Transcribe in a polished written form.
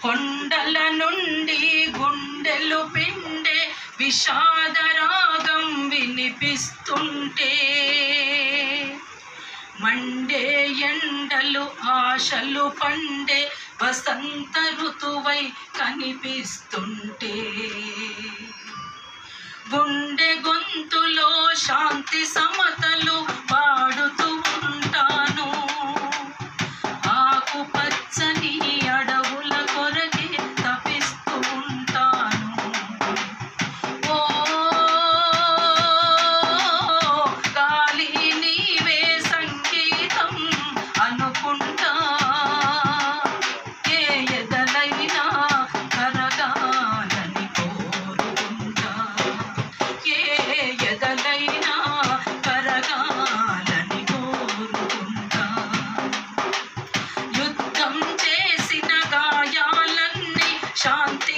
కొండల నుండి గుండెలు పిండే విషాదరాగం వినిపిస్తుంటే, మండే ఎండలు ఆశలు పండే వసంత ఋతువై కనిపిస్తుంటే, గుండె గొంతులో శాంతి సమతలు పాడుతూ ఉంటాను. ఆకు పచ్చని అడవుల కొరకే తపిస్తూ ఉంటాను. ఓ గాలి నీవే సంగీతం అనుకుంటా, ఏ ఎదలైనా కరగాలని కోరుకుంటా, ఏ ఎదలైనా కరగాలని కోరుకుంటా. యుద్ధం చేసిన గాయాలన్నీ శాంతి